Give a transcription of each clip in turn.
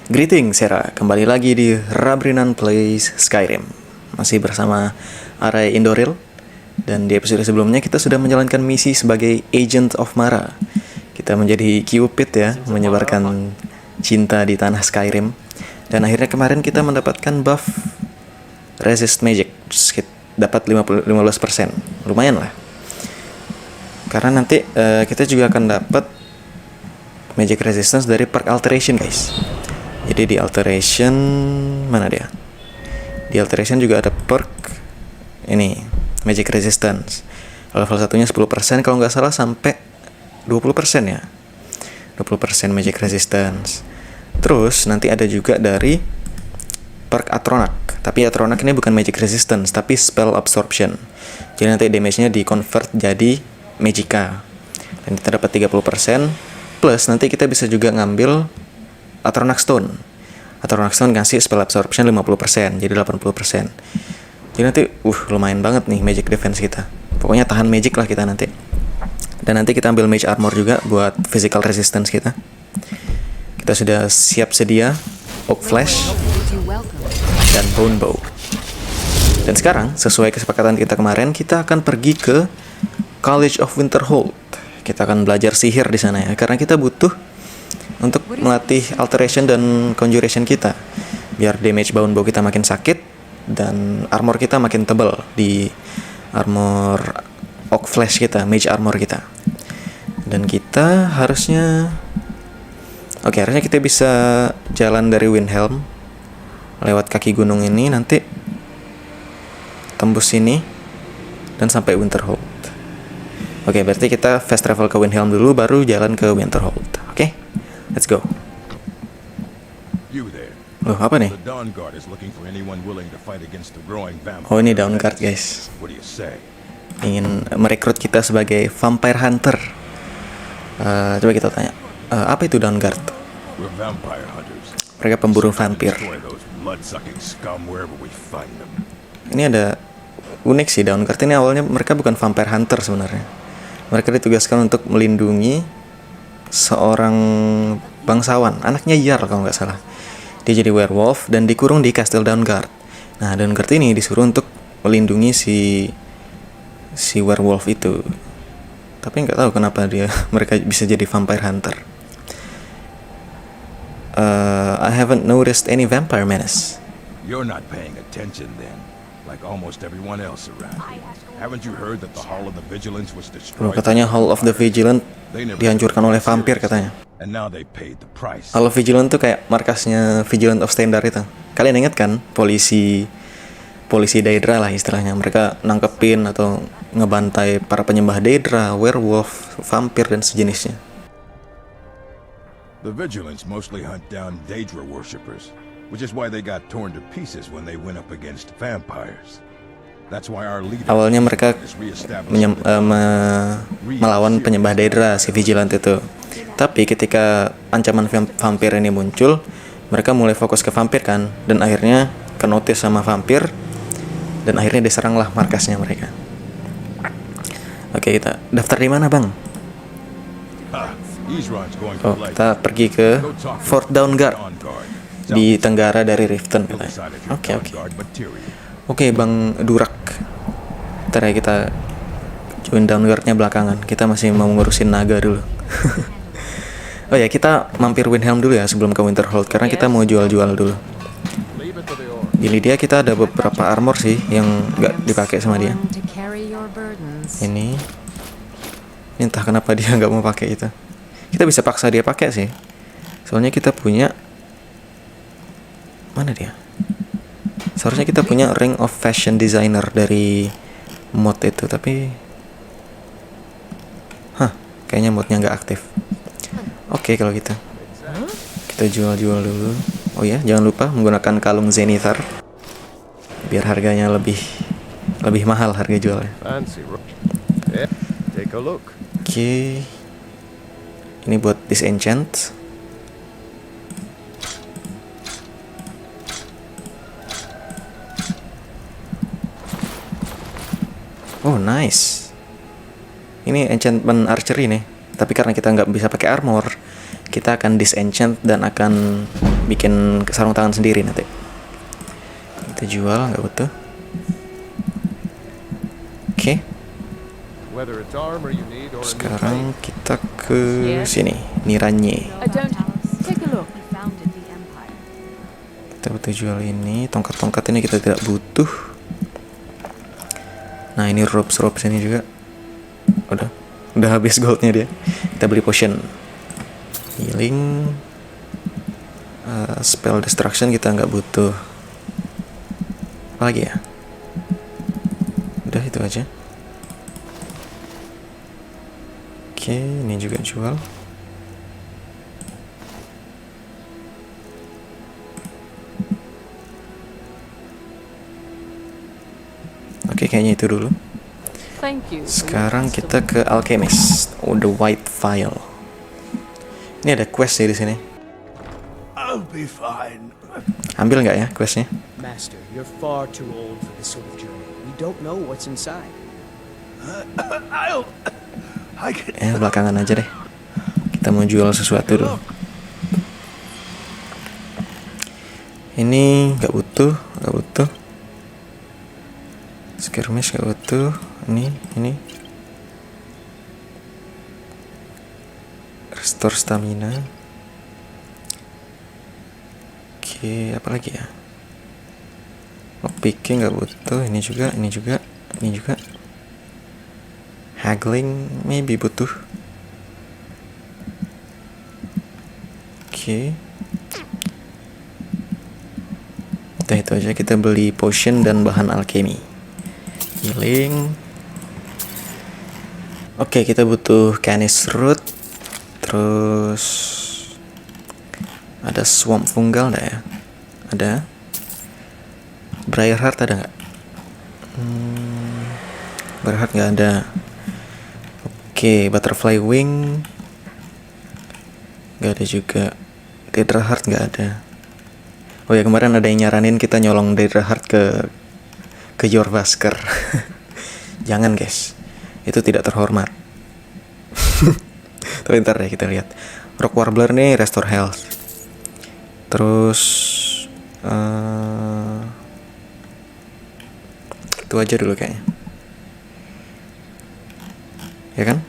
Greetings Sera, kembali lagi di Rabrinan Plays Skyrim. Masih bersama Arai Indoril. Dan di episode sebelumnya kita sudah menjalankan misi sebagai Agent of Mara. Kita menjadi Cupid ya, menyebarkan cinta di tanah Skyrim. Dan akhirnya kemarin kita mendapatkan buff Resist Magic, dapat 15%. Lumayan lah. Karena nanti kita juga akan dapat Magic Resistance dari perk Alteration guys. Jadi di Alteration, mana dia? Di Alteration juga ada perk ini, Magic Resistance. Level satunya 10%, kalau nggak salah sampai 20% ya. 20% Magic Resistance. Terus nanti ada juga dari perk Atronach. Tapi Atronach ini bukan Magic Resistance, tapi Spell Absorption. Jadi nanti damage-nya di-convert jadi Magicka. Dan kita dapat 30%. Plus nanti kita bisa juga ngambil Atronach Stone. Atronach Stone kasih Spell Absorption 50%, jadi 80%. Jadi nanti lumayan banget nih Magic Defense kita. Pokoknya tahan Magic lah kita nanti. Dan nanti kita ambil Mage Armor juga buat Physical Resistance kita. Kita sudah siap sedia Oak Flash dan Bone Bow. Dan sekarang sesuai kesepakatan kita kemarin, kita akan pergi ke College of Winterhold. Kita akan belajar sihir di sana ya, karena kita butuh untuk melatih alteration dan conjuration kita, biar damage Bone Bow kita makin sakit dan armor kita makin tebal di armor Oak Flash kita, Mage Armor kita. Dan kita harusnya harusnya kita bisa jalan dari Windhelm lewat kaki gunung ini, nanti tembus sini dan sampai Winterhold. Oke, berarti kita fast travel ke Windhelm dulu, baru jalan ke Winterhold. Oke, let's go. Loh, apa nih? Oh, ini Dawnguard guys. Ingin merekrut kita sebagai Vampire Hunter. Coba kita tanya, apa itu Dawnguard? Mereka pemburu vampir. Ini ada unik sih, Dawnguard ini awalnya mereka bukan Vampire Hunter sebenarnya. Mereka ditugaskan untuk melindungi seorang bangsawan, anaknya Jarl kalau nggak salah. Dia jadi werewolf dan dikurung di Castle Dawnguard. Nah, Dawnguard ini disuruh untuk melindungi si werewolf itu. Tapi nggak tahu kenapa mereka bisa jadi Vampire Hunter. I haven't noticed any vampire menace. You're not paying attention then, like almost everyone else around. Haven't you heard that the Hall of the Vigilance was destroyed? Katanya Hall of the Vigilant dihancurkan oleh vampir katanya. And now they paid the price. Hall of Vigilant tuh kayak markasnya Vigilant of Standard itu. Kalian ingat kan? Polisi Daedra lah istilahnya. Mereka nangkepin atau ngebantai para penyembah Daedra, werewolf, vampir dan sejenisnya. The Vigilance mostly hunt down Daedra worshippers, which is why they got torn to pieces when they went up against vampires. That's why our leader awalnya mereka melawan penyembah Daedra, si Vigilant itu. Tapi ketika ancaman vampir ini muncul, mereka mulai fokus ke vampir kan, dan akhirnya kenotis sama vampir, dan akhirnya diseranglah markasnya mereka. Oke, kita daftar di mana bang? Oh, kita pergi ke Fort Dawnguard di tenggara dari Riften katanya. Oke, Bang Durak. Ntar ya kita join Dawnguard-nya belakangan. Kita masih mau ngurusin naga dulu. Oh ya, kita mampir Windhelm dulu ya sebelum ke Winterhold, karena kita mau jual-jual dulu. Di Lydia kita ada beberapa armor sih yang nggak dipakai sama dia. Ini entah kenapa dia nggak mau pakai itu. Kita bisa paksa dia pakai sih. Soalnya kita punya, mana dia? Seharusnya kita punya Ring of Fashion Designer dari mod itu, tapi kayaknya modnya nggak aktif. Oke, kalau gitu kita jual-jual dulu. Oh ya, jangan lupa menggunakan kalung Zenithar biar harganya lebih mahal harga jualnya. Oke. Ini buat disenchant. Oh nice. Ini enchantment archery nih. Tapi karena kita nggak bisa pakai armor, kita akan disenchant dan akan bikin sarung tangan sendiri nanti. Kita jual, nggak butuh. Oke. Whether it's armor you need or a new Sekarang blade. kita ke sini, Niranye. I don't. Take a look. We founded the Empire. Kita butuh jual ini, tongkat-tongkat ini kita tidak butuh. Nah ini ropes ini juga. Udah habis goldnya dia. Kita beli potion. Healing. Spell destruction kita nggak butuh. Apa lagi ya? Udah itu aja. Oke, ini juga jual. Oke, kayaknya itu dulu. Thank you. Sekarang kita ke Alchemist. Oh, the White Vial. Ini ada quest sih di sini. I'll be fine. Ambil nggak ya questnya? Master, you're far too old for this sort of journey. We don't know what's inside. I can. Belakangan aja deh. Kita mau jual sesuatu dulu. Ini nggak butuh. Skirmish nggak butuh. Ini. Restore stamina. Oke, apa lagi ya? Lockpicking nggak butuh. Ini juga. Haggling maybe butuh. Oke. Udah itu aja, kita beli potion dan bahan alchemy. Healing. Oke, kita butuh canis root. Terus ada swamp fungal enggak ya? Ada. Briarheart ada nggak? Briarheart nggak ada. Oke, butterfly wing nggak ada juga. Daedra heart nggak ada. Oh ya, kemarin ada yang nyaranin kita nyolong Daedra heart ke Jorvasker. Jangan guys, itu tidak terhormat. Tapi ntar deh kita lihat. Rock Warbler nih restore health. Terus itu aja dulu kayaknya. Ya kan?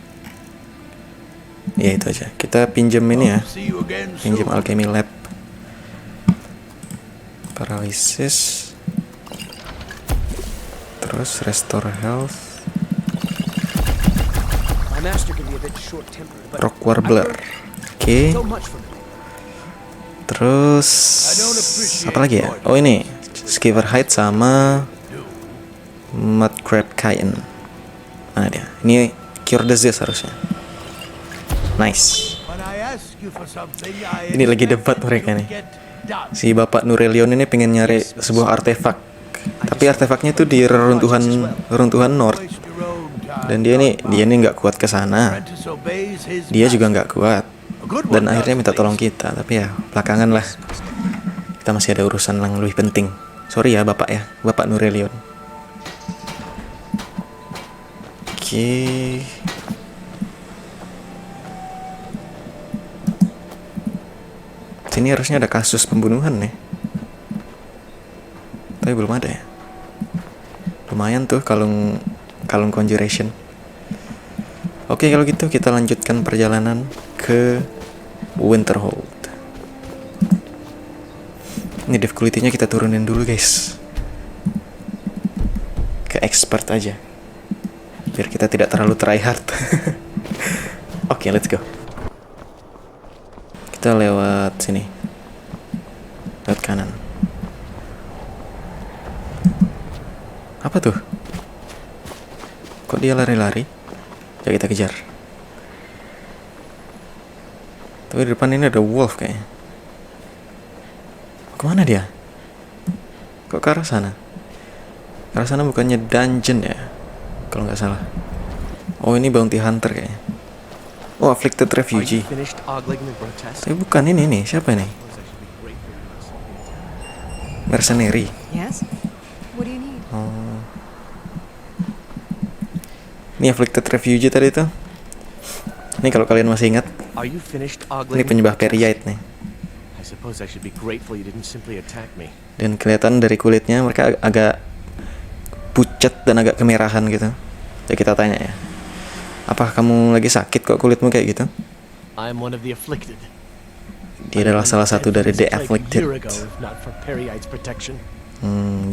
Ya itu aja. Kita pinjem ini ya. See you again Pinjem soon. Alchemy Lab. Paralysis. Terus restore health. My master can be a bit short-tempered, but Rock Warbler. Oke. so much from him. Terus apa lagi ya? Oh ini Skiver Hide sama Mudcrab Cayenne. Mana dia? Ini Cure Disease harusnya. Nice. When I ask you for something, I Ini lagi expect debat you mereka to nih. get done. Si Bapak Nurelion ini pengen nyari sebuah artefak. Tapi artefaknya tuh di reruntuhan North. Waste your own time. Dan dia ini nggak kuat ke sana. Apprentice obeys his Dia juga master. nggak kuat. A good one Dan does akhirnya minta at tolong least. kita. Tapi ya belakangan lah. Kita masih ada urusan yang lebih penting. Sorry ya Bapak ya, Bapak Nurelion. Oke. Sini harusnya ada kasus pembunuhan nih. Tapi belum ada ya. Lumayan tuh kalung conjuration. Oke, kalau gitu kita lanjutkan perjalanan ke Winterhold. Ini difficulty-nya kita turunin dulu guys. Ke expert aja. Biar kita tidak terlalu tryhard. Oke, let's go. Kita lewat sini. Lewat kanan. Apa tuh? Kok dia lari-lari? Coba kita kejar. Tapi di depan ini ada wolf kayaknya. Kemana dia? Kok ke arah sana? Ke arah sana bukannya dungeon ya? Kalau nggak salah. Oh ini bounty hunter kayaknya. Oh afflicted Are you refugee. finished ogling the grotesque? Tapi bukan ini nih. Siapa nih? Mercenary. Yes? What do you need? Oh. Ini afflicted refugee tadi tuh. Ini kalau kalian masih ingat, Are you finished Ini ogling? penyembah Peryite nih. I suppose I should be grateful you didn't simply attack me. Dan kelihatan dari kulitnya mereka agak pucat dan agak kemerahan gitu. Ya kita tanya ya. Apa kamu lagi sakit kok kulitmu kayak gitu? I'm one of the afflicted. Dia adalah salah satu dari The Afflicted.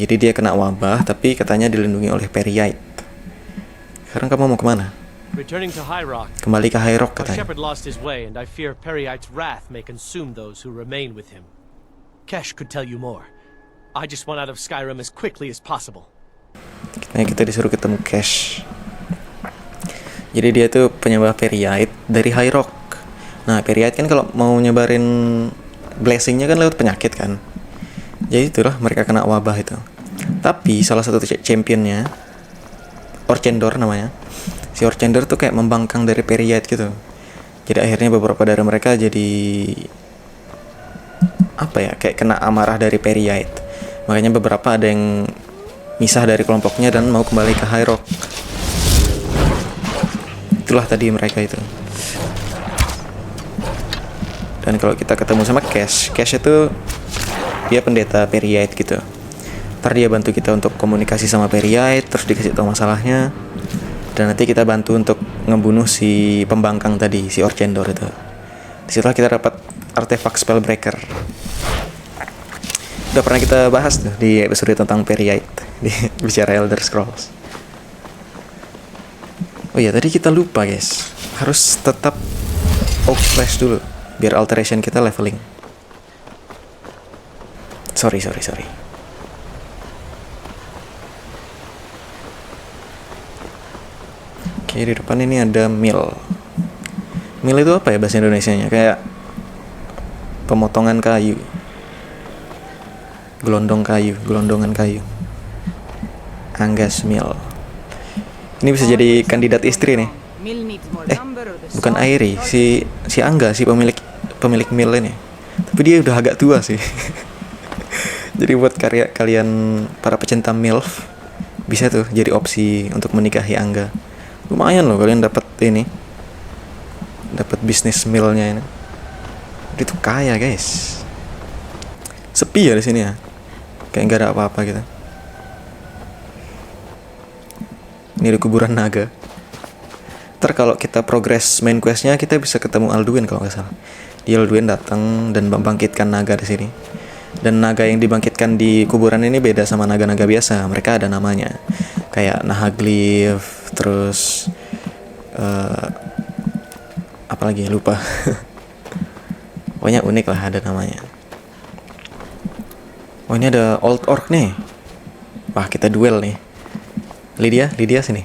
Jadi dia kena wabah tapi katanya dilindungi oleh Peryite. Sekarang kamu mau kemana? Returning to High Rock. Kembali ke High Rock Our katanya. shepherd lost his way, and I fear Peryite's wrath may consume those who remain with him. Kesh could tell you more. I just want out of Skyrim as quickly as possible. Kita disuruh ketemu Cash. Jadi dia tuh penyembah Peryite dari High Rock. Nah, Peryite kan kalau mau nyebarin blessingnya kan lewat penyakit kan. Jadi itulah mereka kena wabah itu. Tapi salah satu championnya, Orchendor namanya. Si Orchendor tuh kayak membangkang dari Peryite gitu. Jadi akhirnya beberapa dari mereka jadi apa ya, kayak kena amarah dari Peryite. Makanya beberapa ada yang misah dari kelompoknya dan mau kembali ke High Rock. Itulah tadi mereka itu. Dan kalau kita ketemu sama Cash itu dia pendeta Peryite gitu. Ntar dia bantu kita untuk komunikasi sama Peryite, terus dikasih tahu masalahnya. Dan nanti kita bantu untuk ngebunuh si pembangkang tadi, si Orchendor itu. Disitulah kita dapat artefak Spellbreaker. Udah pernah kita bahas tuh di episode tentang Peryite di bicara Elder Scrolls. Oh iya, tadi kita lupa guys, harus tetap Oak Flash dulu biar alteration kita leveling. Sorry. Oke, di depan ini ada mill. Mill itu apa ya bahasa Indonesianya? Kayak pemotongan kayu. Gelondongan kayu. Angus Mill. Ini bisa jadi kandidat istri nih. Bukan Airi, si Angga, si pemilik mill ini. Tapi dia udah agak tua sih. Jadi buat kalian para pecinta MILF bisa tuh jadi opsi untuk menikahi Angga. Lumayan loh kalian dapat bisnis millnya ini. Dia tuh kaya guys. Sepi ya di sini ya. Kayak nggak ada apa-apa gitu. Ini ada kuburan naga. Ntar kalau kita progress main questnya kita bisa ketemu Alduin kalau nggak salah. Di Alduin datang dan membangkitkan naga di sini. Dan naga yang dibangkitkan di kuburan ini beda sama naga-naga biasa. Mereka ada namanya. Kayak Nahaglyph, terus apa lagi lupa. Pokoknya unik lah ada namanya. Oh ini ada Old Orc nih. Wah kita duel nih. Lydia sini.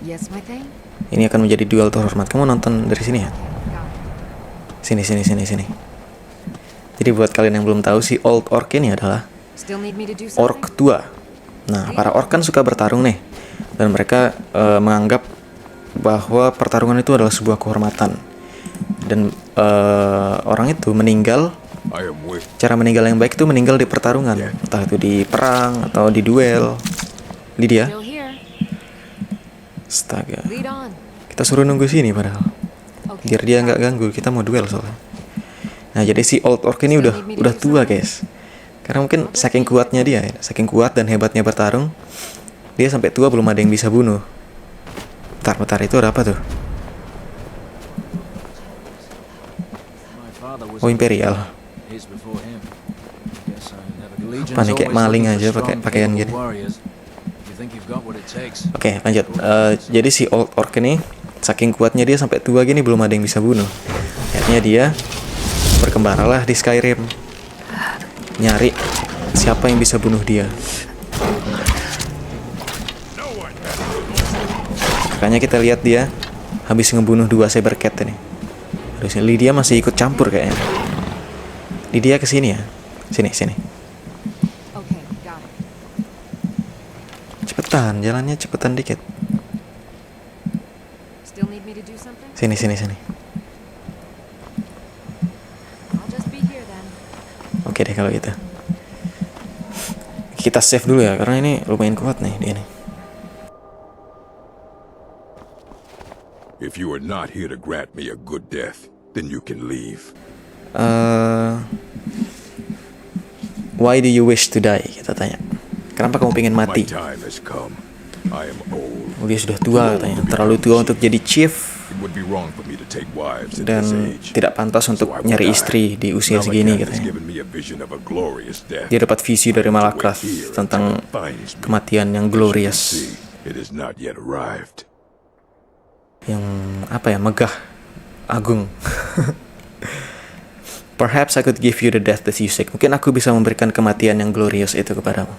Yes, my thing. Ini akan menjadi duel terhormat. Kamu nonton dari sini ya? Sini. Jadi buat kalian yang belum tahu si Old Orc ini adalah Still need me to do something? orc tua. Nah, para orc kan suka bertarung nih. Dan mereka menganggap bahwa pertarungan itu adalah sebuah kehormatan. Dan orang itu meninggal, cara meninggal yang baik itu meninggal di pertarungan. Entah itu di perang atau di duel. Lydia? Still here. Astaga. Lead on. Kita suruh nunggu sini padahal. Okay. Biar dia nggak ganggu, kita mau duel soalnya. Nah, jadi si Old Orc ini udah tua, guys. Karena mungkin saking kuatnya dia, saking kuat dan hebatnya bertarung, dia sampai tua belum ada yang bisa bunuh. Bentar, itu ada apa tuh? Oh, Imperial. Apa nih, kayak maling aja pakai pakaian gini. Oke, lanjut. Jadi si Old Orc ini saking kuatnya dia sampai tua gini belum ada yang bisa bunuh. Akhirnya dia berkembaralah di Skyrim, nyari siapa yang bisa bunuh dia. Makanya kita lihat dia habis ngebunuh 2 Cybercat ini. Harusnya Lydia masih ikut campur kayaknya. Lydia kesini ya. Sini. Okay, got it. Cepetan, jalannya cepetan dikit. Still need me to do something? Sini. I'll just be here then. Oke deh kalau gitu. Kita save dulu ya, karena ini lumayan kuat nih dia nih. If you are not here to grant me a good death, then you can leave. Why do you wish to die? Kita tanya. Kenapa kamu pengen My mati? time has come. I am old. Dia sudah tua katanya, terlalu tua untuk jadi chief It would be wrong for me to take wives at dan this age. tidak pantas untuk So I will nyari die. istri di usia segini Malacath has katanya. given me a vision of a glorious death. Dia dapat visi dari Malacath tentang kematian yang glorious, See, it has not yet arrived. yang apa ya, megah, agung. Perhaps I could give you the death that you seek. Mungkin aku bisa memberikan kematian yang glorious itu kepadamu.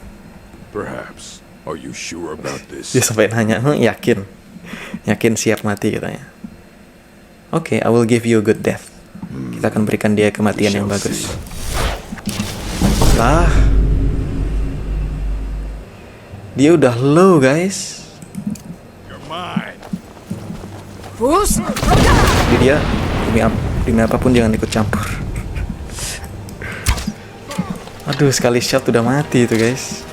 Perhaps. Are you sure about this? Dia sampai nanya, yakin? Yakin siap mati katanya. Oke, I will give you a good death. Kita akan berikan dia kematian yang bagus. Lah, dia udah low guys. You're mine. Jadi dia demi apapun jangan ikut campur. Aduh, sekali shot udah mati itu guys.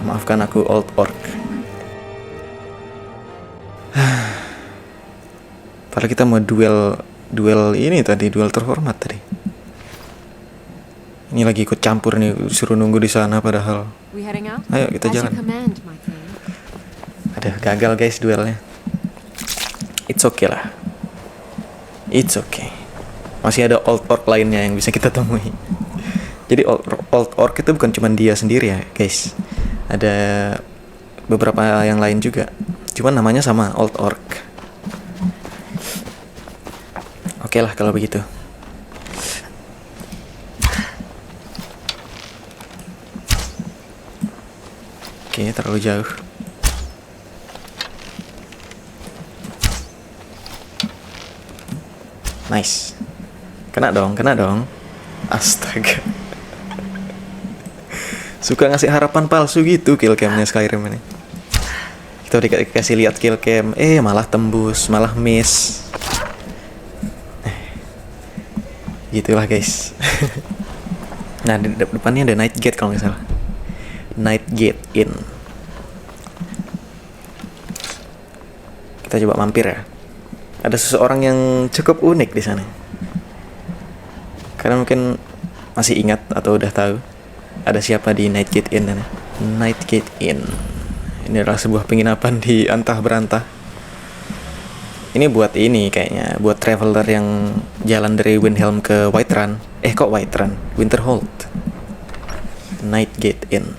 Maafkan aku old orc. Padahal kita mau duel ini tadi, duel terhormat tadi. Ini lagi ikut campur nih, suruh nunggu di sana padahal. We heading out? Ayo kita As you jalan. command, my king. Ada gagal guys duelnya. It's okay lah. It's okay. Masih ada old orc lainnya yang bisa kita temui. Jadi old orc itu bukan cuma dia sendiri ya guys. Ada beberapa yang lain juga. Cuman namanya sama, old orc. Oke lah kalau begitu. Oke, terlalu jauh. Nice. Kena dong. Astaga. Suka ngasih harapan palsu gitu kill camnya Skyrim ini. Kita udah dikasih lihat kill cam, malah tembus, malah miss. Gitulah guys. Nah, di depannya ada Night Gate kalau nggak salah. Night Gate Inn. Kita coba mampir ya. Ada seseorang yang cukup unik di sana. Karena mungkin masih ingat atau udah tahu ada siapa di Night Gate Inn. Night Gate Inn. Ini adalah sebuah penginapan di antah berantah. Ini buat ini kayaknya, buat traveler yang jalan dari Windhelm ke Whiterun. Kok Whiterun? Winterhold. Night Gate Inn.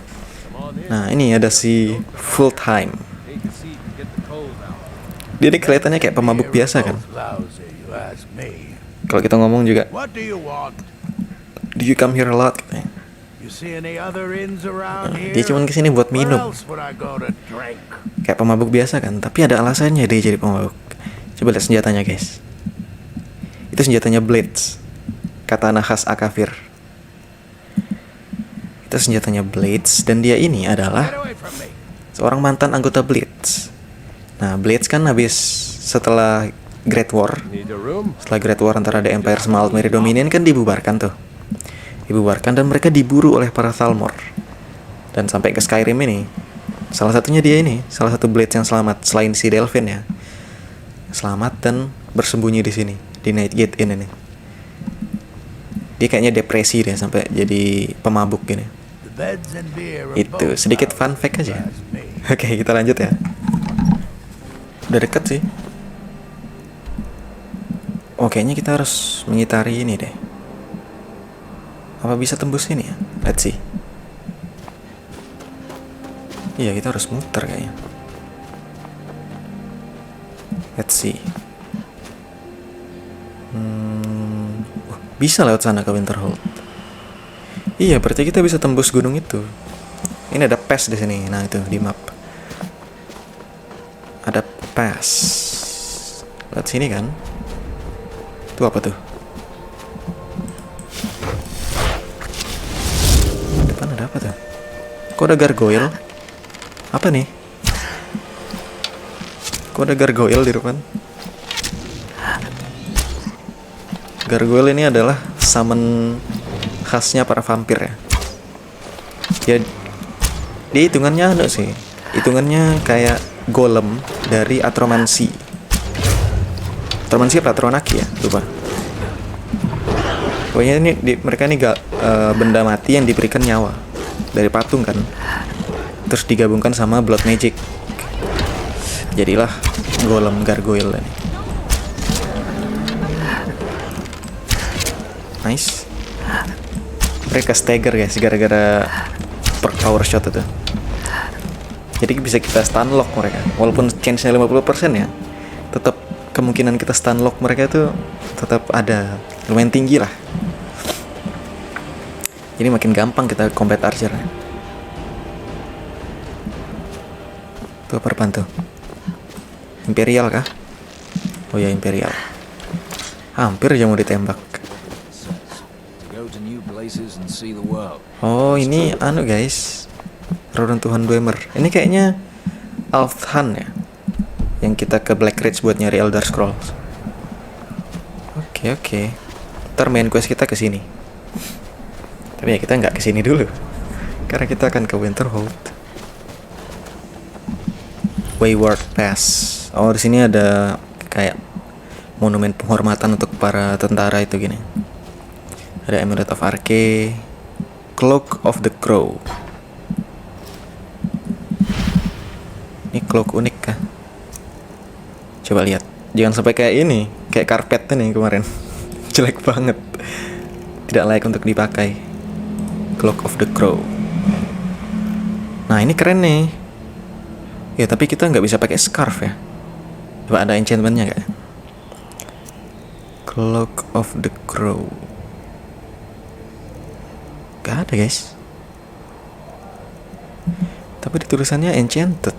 Nah, ini ada si Full Time. Hate to see you get the cold out. Dia ini kelihatannya kayak pemabuk biasa kan. Lousy, you ask me. Kalau kita ngomong juga, What do you want? do you come here a lot? Katanya. You see any other inns around here? Dia cuma kesini buat Where minum. else would I go to drink? Kayak pemabuk biasa kan, tapi ada alasannya dia jadi pemabuk. Coba lihat senjatanya guys. Itu senjatanya Blades, katana khas Akavir. Itu senjatanya Blades, dan dia ini adalah Get away from me. seorang mantan anggota Blades. Nah, Blades kan habis setelah Great War, Need a room? setelah Great War antara The Empire sama Altmere Dominion kan dibubarkan tuh. Dibubarkan dan mereka diburu oleh para Thalmor. Dan sampai ke Skyrim ini, salah satunya dia ini, salah satu Blades yang selamat selain si Delphine ya. Selamat dan bersembunyi di sini, di Night Gate Inn ini. Dia kayaknya depresi deh sampai jadi pemabuk gini. The beds and beer are Itu both sedikit lousy, fun fact you aja. ask me. Oke, kita lanjut ya. Udah deket sih. Oh, kayaknya kita harus mengitari ini deh. Apa bisa tembus ini ya? Let's see. Iya, kita harus muter kayaknya. Let's see. Bisa lewat sana ke Winterhold. Iya, berarti kita bisa tembus gunung itu. Ini ada pass di sini. Nah, itu di map. Ada pass. Lihat sini kan. Itu apa tuh? Depan ada apa tuh? Kok ada gargoyle? Apa nih? Kok ada gargoyle di depan? Gargoyle ini adalah summon khasnya para vampir ya. Dia hitungannya sih. Hitungannya kayak golem dari Atromancy. Atromancy apa Atronaki ya? Lupa. Pokoknya ini mereka ini benda mati yang diberikan nyawa dari patung kan. Terus digabungkan sama blood magic. Jadilah golem gargoyle ini. Nice. Mereka stagger guys gara-gara perk power shot itu. Jadi bisa kita stun lock mereka. Walaupun chance-nya 50% ya, tetap kemungkinan kita stun lock mereka itu tetap ada, lumayan tinggi lah. Jadi makin gampang kita combat archer. Itu apa apaan tuh? Imperial kah? Oh ya Imperial. Hampir aja mau ditembak. Go to new places and see the world. Oh ini anu guys, reruntuhan Dwemer. Ini kayaknya Alfhan ya, yang kita ke Black Ridge buat nyari Elder Scrolls. Oke. Ntar main quest kita ke sini. Tapi ya kita nggak ke sini dulu, karena kita akan ke Winterhold. Wayward Pass. Oh di sini ada kayak monumen penghormatan untuk para tentara itu gini. Ada Amulet of Arche, Cloak of the Crow. Ini cloak unik kah? Coba lihat. Jangan sampai kayak ini, kayak karpet nih kemarin. Jelek banget. Tidak layak untuk dipakai. Cloak of the Crow. Nah ini keren nih. Ya tapi kita nggak bisa pakai scarf ya. Coba ada enchantmentnya nggak? Cloak of the Crow. Gak ada guys. Tapi di tulisannya enchanted.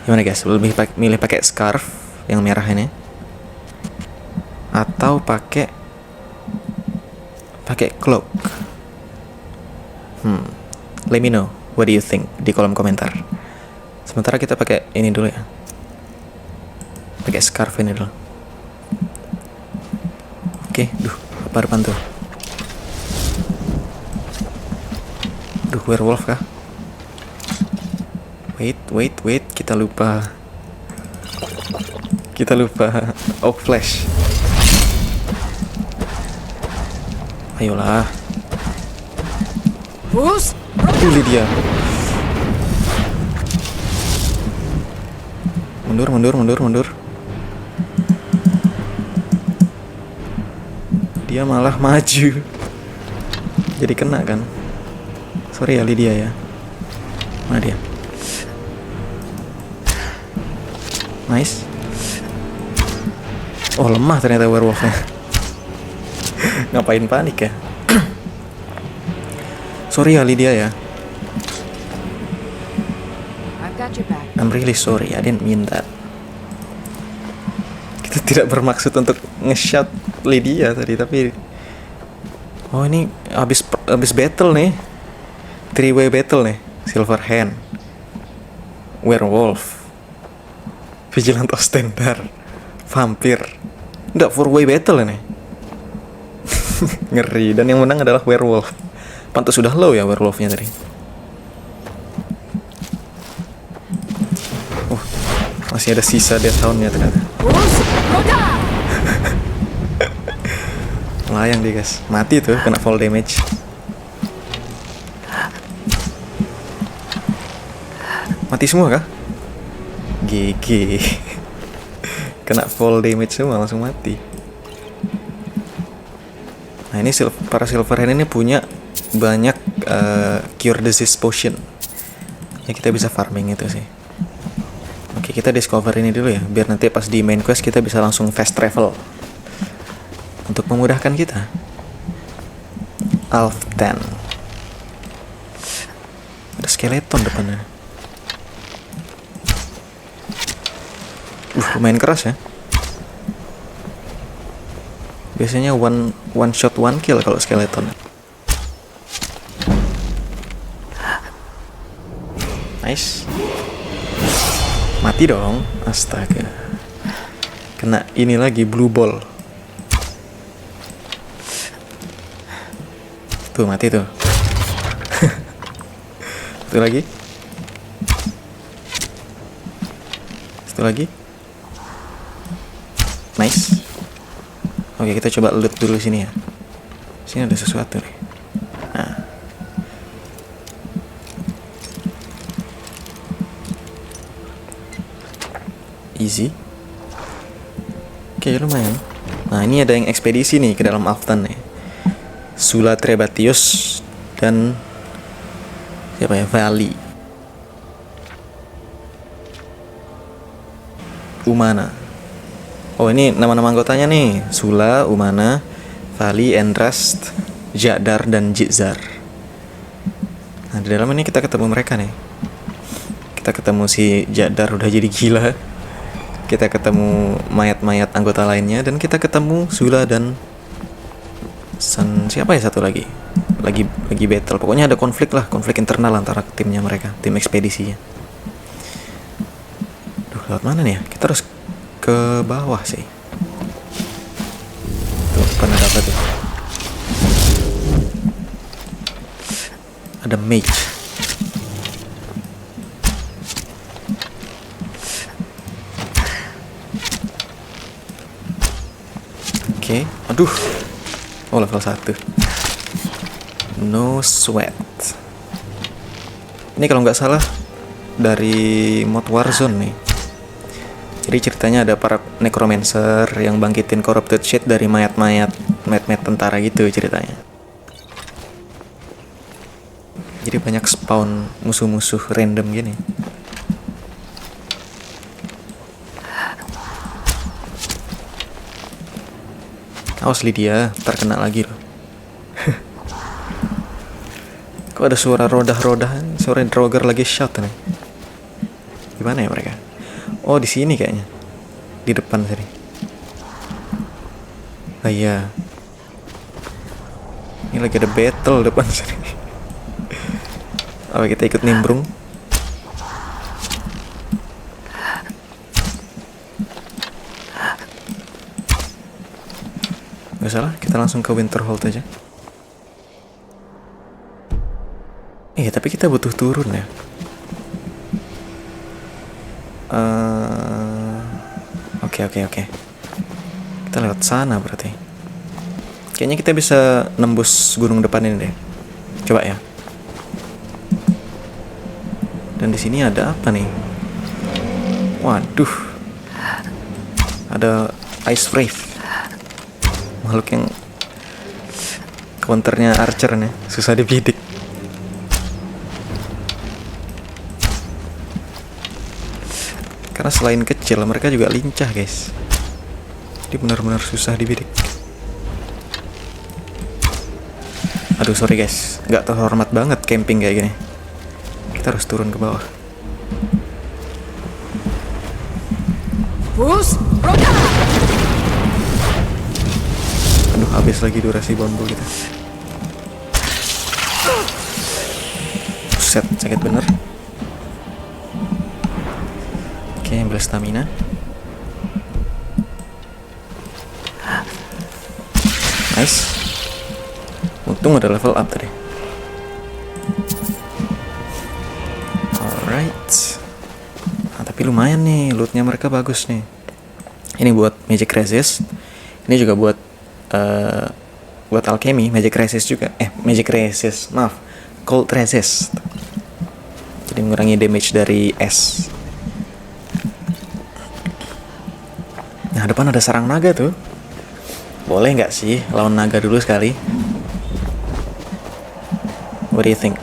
Gimana guys? Lebih milih pakai scarf yang merah ini, atau pakai cloak? Let me know what do you think di kolom komentar. Sementara kita pakai ini dulu ya. Pakai scarf ini dulu. Oke, apa depan tuh? Werewolf kah? Wait, kita lupa Oak Flash. Ayolah. Ini dia. Mundur. Dia malah maju. Jadi kena kan? Sorry ya Lydia ya. Mana dia? Nice. Oh lemah ternyata werewolfnya. Ngapain panik ya? Sorry ya Lydia ya. I've got your back. I'm really sorry, I didn't mean that. Kita tidak bermaksud untuk nge-shout Lydia tadi, tapi oh ini abis battle nih. 3-way battle nih. Silverhand, Werewolf, Vigilant Ostendar, Vampir. Udah 4-way battle ini. Ngeri. Dan yang menang adalah Werewolf. Pantas sudah low ya werewolfnya tadi. Masih ada sisa death hound-nya ternyata. Melayang dia guys. Mati tuh kena fall damage. Mati semua kah? GG. Kena fall damage semua langsung mati. Nah ini para Silverhand ini punya banyak cure disease potion. Ya kita bisa farming itu sih. Oke kita discover ini dulu ya, biar nanti pas di main quest kita bisa langsung fast travel untuk memudahkan kita. Alftan. Ada skeleton depannya. Lumayan keras ya. Biasanya one shot one kill kalau skeleton. Nice. Mati dong. Astaga. Kena ini lagi blue ball. Tuh mati tuh. Satu lagi. Satu lagi. Nice. Oke, kita coba loot dulu sini ya. Sini ada sesuatu nih. Nah. Easy. Oke, lumayan. Nah, ini ada yang ekspedisi nih ke dalam Aftan nih. Sula Trebatius dan siapa ya? Vali. Umana. Oh, ini nama-nama anggotanya nih. Sula, Umana, Vali, Endrast, Jadar, dan Jizar. Nah, di dalam ini kita ketemu mereka nih. Kita ketemu si Jadar udah jadi gila. Kita ketemu mayat-mayat anggota lainnya. Dan kita ketemu Sula dan siapa ya satu lagi? Lagi battle. Pokoknya ada konflik lah. Konflik internal antara timnya mereka. Tim ekspedisinya. Duh, lewat mana nih ya? Kita harus ke bawah sih. Tuh, depan ada apa tuh? Ada mage. Oke, aduh. Oh, level 1. No sweat. Ini kalau nggak salah dari mod Warzone nih. Jadi ceritanya ada para necromancer yang bangkitin corrupted shit dari mayat-mayat tentara gitu ceritanya. Jadi banyak spawn musuh-musuh random gini. Awas Lydia, terkena lagi loh. Kok ada suara rodah-rodahan, suara Draugr lagi shot nih. Gimana ya mereka? Oh, di sini kayaknya. Di depan sini. Ah iya. Ini lagi ada battle depan sini. Apa kita ikut nimbrung? Gak salah, kita langsung ke Winterhold aja. Tapi kita butuh turun ya. Oke. Kita lewat sana berarti. Kayaknya kita bisa nembus gunung depan ini deh. Coba ya. Dan di sini ada apa nih? Waduh. Ada Ice Wraith. Makhluk yang counternya Archer nih, susah dibidik. Karena selain kecil, mereka juga lincah guys. Jadi benar-benar susah dibidik. Aduh sorry guys, nggak terhormat banget camping kayak gini. Kita harus turun ke bawah. Aduh habis lagi durasi bambu kita. Buset, sakit bener. Oke, ambil stamina. Nice. Untung ada level up tadi. Alright. Nah, tapi lumayan nih, lootnya mereka bagus nih. Ini buat magic resist. Ini juga buat alchemy, magic resist juga. Magic resist, maaf, cold resist. Jadi mengurangi damage dari es. Nah, depan ada sarang naga tuh. Boleh nggak sih lawan naga dulu sekali? What do you think?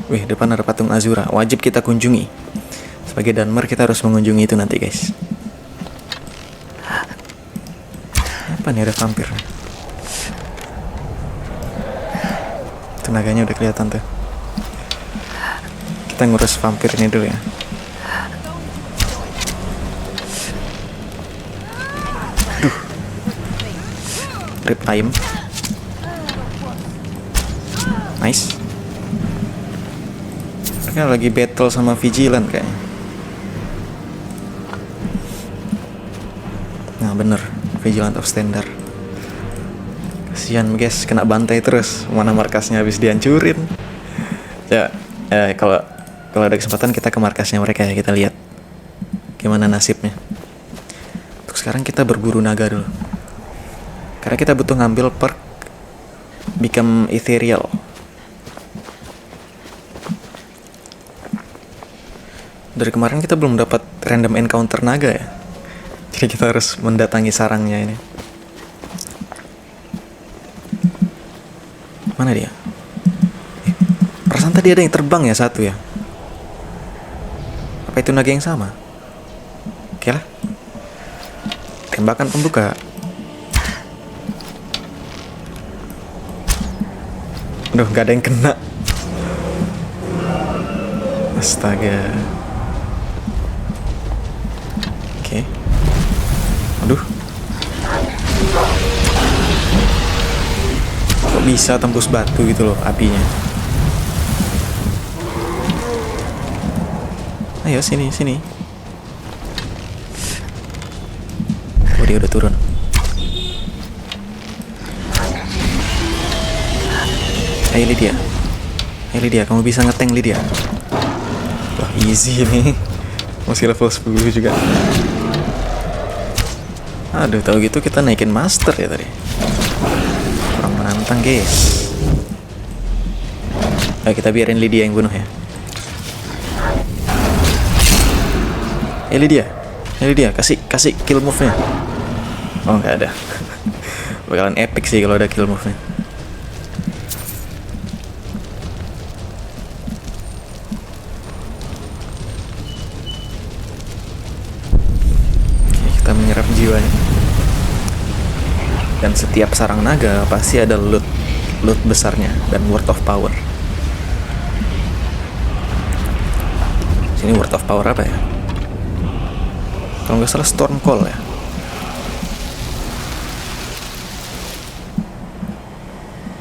Wih, depan ada patung Azura. Wajib kita kunjungi. Sebagai Dunmer kita harus mengunjungi itu nanti, guys. Apa nih, ada vampir. Tenaganya udah kelihatan tuh. Kita ngurus vampir ini dulu ya. Rip ayam. Nice. Mereka lagi battle sama Vigilant kayaknya. Nah bener, Vigilant of Standard. Kasian guys, kena bantai terus. Mana markasnya habis dihancurin. Ya, Kalau ada kesempatan kita ke markasnya mereka ya, kita lihat gimana nasibnya. Untuk sekarang kita berburu naga dulu, karena kita butuh ngambil perk Become Ethereal. Dari kemarin kita belum dapat random encounter naga ya, jadi kita harus mendatangi sarangnya ini. Mana dia? Perasaan tadi ada yang terbang ya, satu ya. Apa itu naga yang sama? Oke lah. Tembakan pembuka. Aduh, gak ada yang kena. Astaga. Oke. Aduh. Kok bisa tembus batu gitu loh apinya. Ayo sini. Oh, dia udah turun. Ayo Lydia, kamu bisa ngeteng Lydia. Wah, easy nih. Masih level 10 juga. Aduh, tahu gitu kita naikin master ya tadi. Kurang menantang, guys. Ayo kita biarin Lydia yang bunuh ya. Lydia, kasih kill move-nya. Oh, nggak ada. Bakalan epic sih kalau ada kill move-nya. Oke, kita menyerap jiwanya. Dan setiap sarang naga pasti ada loot besarnya dan word of power. Sini word of power apa ya? Kalau nggak salah Storm Call ya.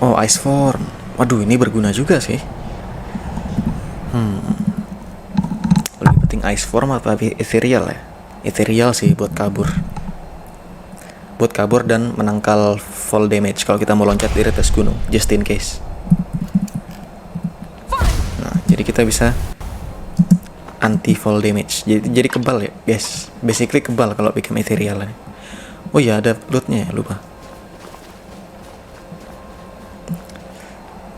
Oh, Ice Form. Waduh, ini berguna juga sih. Lebih penting Ice Form atau Ethereal ya? Ethereal sih buat kabur. Buat kabur dan menangkal fall damage kalau kita mau loncat di atas gunung, just in case. Nah, jadi kita bisa anti fall damage. Jadi kebal ya, guys. Basically kebal kalau become ethereal. Oh iya, ada lootnya ya, lupa.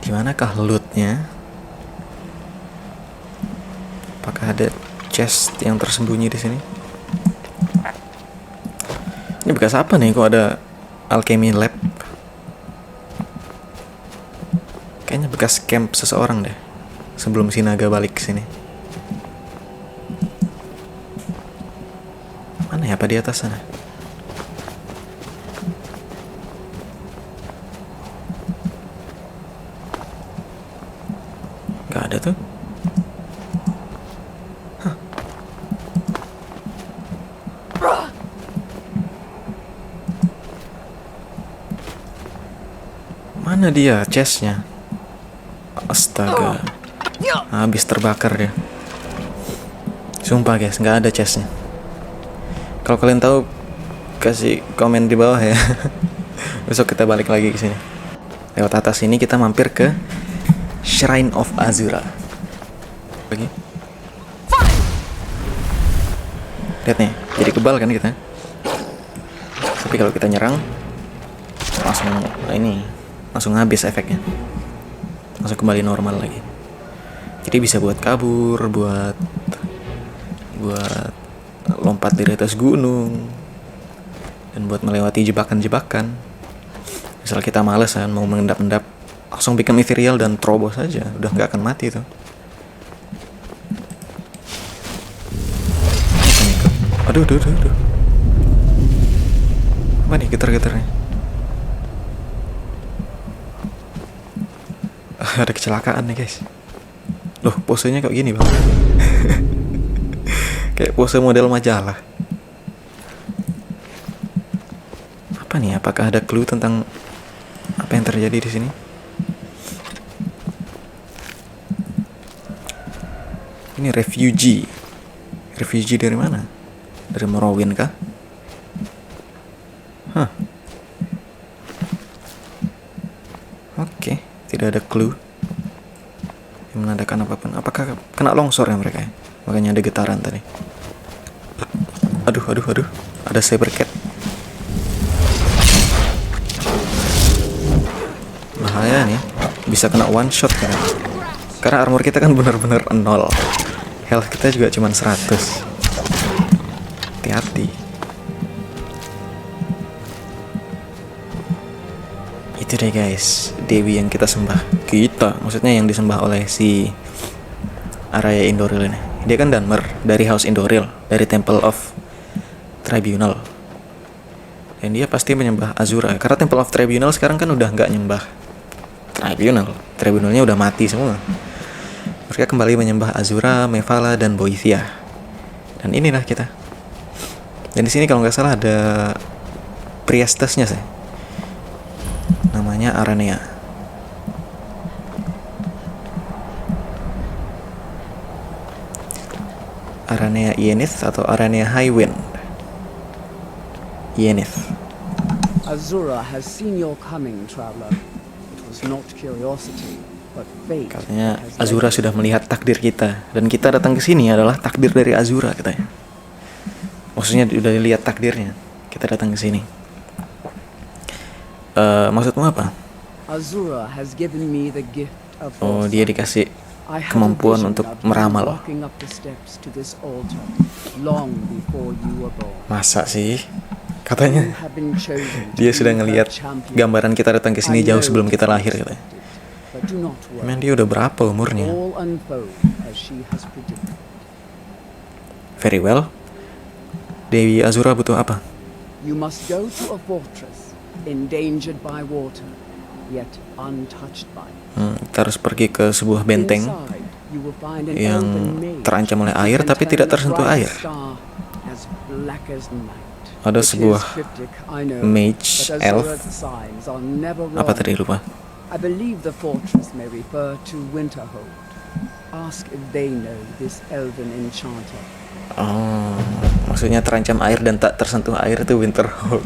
Dimanakah lootnya? Apakah ada chest yang tersembunyi di sini? Ini bekas apa nih? Kok ada alchemy lab? Kayaknya bekas camp seseorang deh sebelum si naga balik ke sini. Mana ya, apa di atas sana? Gak ada tuh. Hah. Mana dia chestnya? Astaga, habis terbakar dia. Sumpah guys, nggak ada chestnya. Kalau kalian tahu, kasih komen di bawah ya. Besok kita balik lagi ke sini. Lewat atas ini kita mampir ke Shrine of Azura. Lagi. Lihat nih, jadi kebal kan kita. Tapi kalau kita nyerang, langsung habis efeknya. Langsung kembali normal lagi. Jadi bisa buat kabur, buat lompat dari atas gunung, dan buat melewati jebakan-jebakan. Misal kita males kan mau mengendap-endap, langsung become ethereal dan terobos saja, udah nggak akan mati tuh. Aduh. Apa nih getar-getarnya? Ada kecelakaan nih guys. Loh, posenya kok gini bang? Kayak pose model majalah. Apa nih? Apakah ada clue tentang apa yang terjadi di sini? Ini refugee. Refugee dari mana? Dari Morrowind kah? Hah. Oke, tidak ada clue. menandakan apapun. Apakah kena longsor ya mereka ya? Makanya ada getaran tadi. Aduh. Ada Sabercat. Bahaya nih. Bisa kena one shot kan. Karena armor kita kan benar-benar 0. Health kita juga cuma 100. Hati-hati. Itu deh guys, Dewi yang kita sembah. Kita, maksudnya yang disembah oleh si Araya Indoril ini. Dia kan Dunmer dari House Indoril, dari Temple of Tribunal. Dan dia pasti menyembah Azura. Karena Temple of Tribunal sekarang kan udah nggak nyembah Tribunal. Tribunalnya udah mati semua. Mereka kembali menyembah Azura, Mevala, dan Boethia. Dan inilah kita. Dan di sini kalau nggak salah ada priestessnya sih. Namanya Aranea. Aranea Yenith atau Aranea Highwind. Yenith. Azura has seen your coming, traveler. It was not curiosity, but fate. Katanya has Azura led you. sudah melihat takdir kita dan kita datang ke sini adalah takdir dari Azura katanya. Maksudnya udah dilihat takdirnya. Kita datang ke sini. Maksudmu apa? Azura has given me the gift of Oh, dia dikasih I had a kemampuan vision untuk of you meramal. walking up the steps to this altar long before you were born. Masa sih? You Katanya have been chosen to dia be sudah her ngelihat champion. gambaran kita datang ke sini I jauh know sebelum kita it is lahir katanya. expected, but do not worry. Emang dia udah berapa umurnya? All unfold as she has predicted. Very well. Dewi Azura butuh apa? You must go to a fortress endangered by water, yet untouched by it. Kita harus pergi ke sebuah benteng Inside, you will find an yang elven mage terancam oleh who air can tapi turn tidak the tersentuh bright air. star as black as night. Ada It is sebuah cryptic, I know, mage, but elf. Azura's signs are never Apa wrong. tadi lupa? I believe the fortress may refer to Winterhold. Ask if they know this elven enchanter. Oh, maksudnya terancam air dan tak tersentuh air itu Winterhold.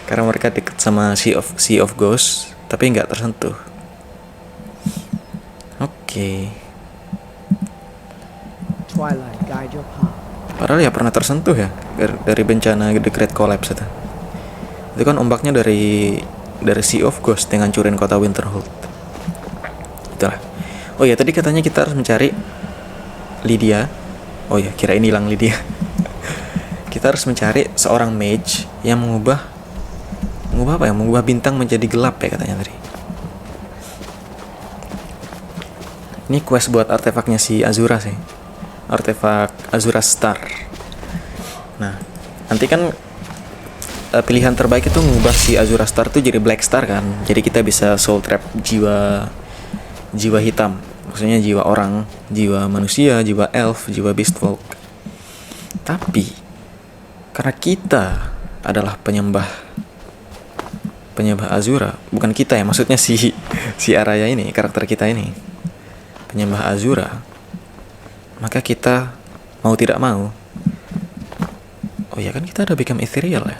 Karena mereka dekat sama Sea of Ghosts, tapi nggak tersentuh. Oke. Twilight guide your path. Padahal ya pernah tersentuh ya dari bencana The Great Collapse itu. Itu kan ombaknya dari Sea of Ghosts yang ngancurin kota Winterhold. Itulah. Oh ya, tadi katanya kita harus mencari Lydia. Oh ya, kirain hilang Lydia. Kita harus mencari seorang mage yang mengubah apa ya? Mengubah bintang menjadi gelap ya katanya tadi. Ini quest buat artefaknya si Azura sih. Artefak Azura Star. Nah, nanti kan pilihan terbaik itu mengubah si Azura Star tuh jadi Black Star kan. Jadi kita bisa soul trap jiwa hitam. Maksudnya jiwa orang, jiwa manusia, jiwa elf, jiwa beast folk. Tapi karena kita adalah penyembah Azura, bukan kita ya, maksudnya si Araya ini, karakter kita ini penyembah Azura, maka kita mau tidak mau, oh ya kan kita ada become ethereal ya.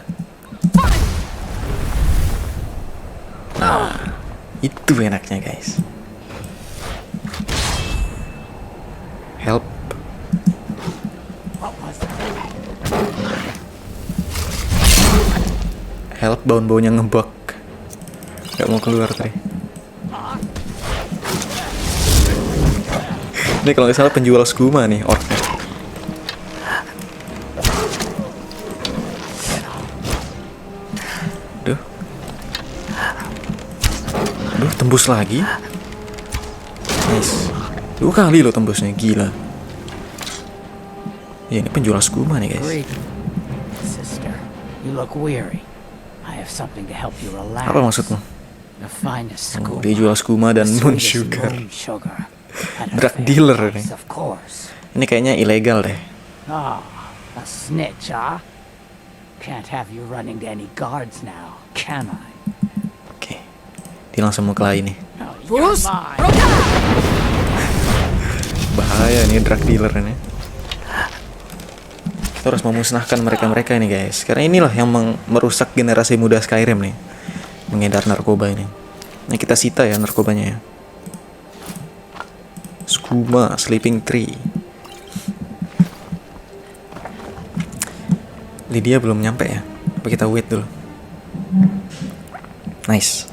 Nah, itu enaknya guys. Help. Help, bau-baunya ngebug. Gak mau keluar tadi. Ini kalau nggak salah penjual skuma nih, orknya. Duh, tembus lagi. Nice. 2 kali loh tembusnya, gila. Ya, ini penjual skuma nih guys. Sister, you look weary. I have something to help you relax. Apa maksudmu? The finest Oh, skuma. dia jual skuma dan The moon sweetest sugar. moon sugar. At a Drug fair dealer price, ini. Of course. Ini kayaknya ilegal deh. Ah, a snitch, huh? Can't have you running to any guards now, can I? Oke. Dia langsung mau kelahi nih. Oh, you're mine. Bahaya nih drug dealer ini. Kita harus memusnahkan mereka-mereka ini guys. Karena inilah yang merusak generasi muda Skyrim nih. Mengedar narkoba ini. Nah, kita sita ya narkobanya ya. Skooma, Sleeping Tree. Lydia belum nyampe ya? Apa kita wait dulu? Nice.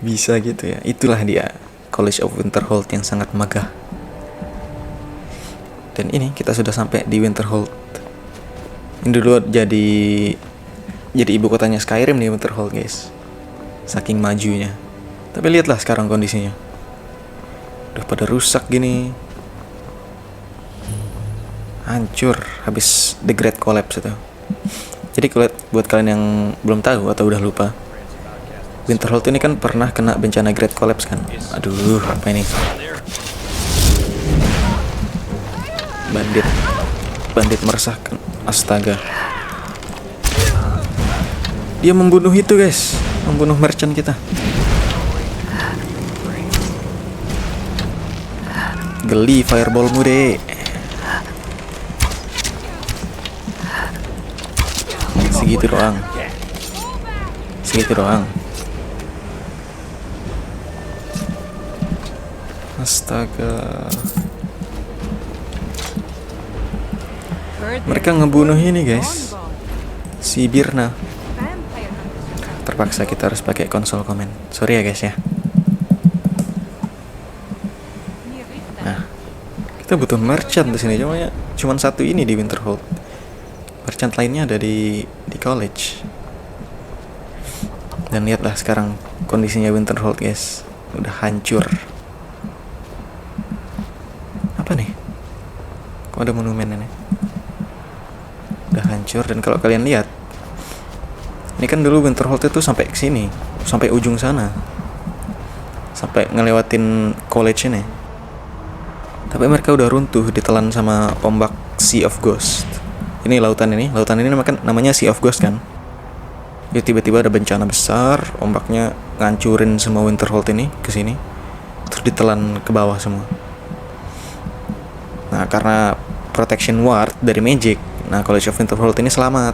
Bisa gitu ya. Itulah dia, College of Winterhold yang sangat megah. Dan ini kita sudah sampai di Winterhold. Ini dulu jadi ibu kotanya Skyrim nih, Winterhold guys. Saking majunya. Tapi lihatlah sekarang kondisinya. Udah pada rusak gini. Hancur habis The Great Collapse itu. Jadi buat kalian yang belum tahu atau udah lupa, Winterhold ini kan pernah kena bencana Great Collapse kan. Aduh, apa ini? Bandit meresahkan. Astaga. Dia membunuh itu guys, membunuh merchant kita. Geli fireballmu deh. Segitu doang. Astaga. Mereka ngebunuh ini guys, si Birna. Terpaksa kita harus pakai konsol komen. Sorry ya guys ya. Nah, kita butuh merchant di sini. Cuman satu ini di Winterhold. Merchant lainnya ada di college. Dan lihatlah sekarang kondisinya Winterhold guys, udah hancur. Apa nih? Kok ada monumen ini? Udah hancur. Dan kalau kalian lihat, ini kan dulu Winterhold itu sampai ke sini, sampai ujung sana, sampai ngelewatin college ini. Tapi mereka udah runtuh, ditelan sama ombak Sea of Ghost. Ini lautan ini namanya Sea of Ghost kan. Jadi tiba-tiba ada bencana besar, ombaknya ngancurin semua Winterhold ini ke sini, terus ditelan ke bawah semua. Nah, karena protection ward dari magic, nah College of Winterhold ini selamat.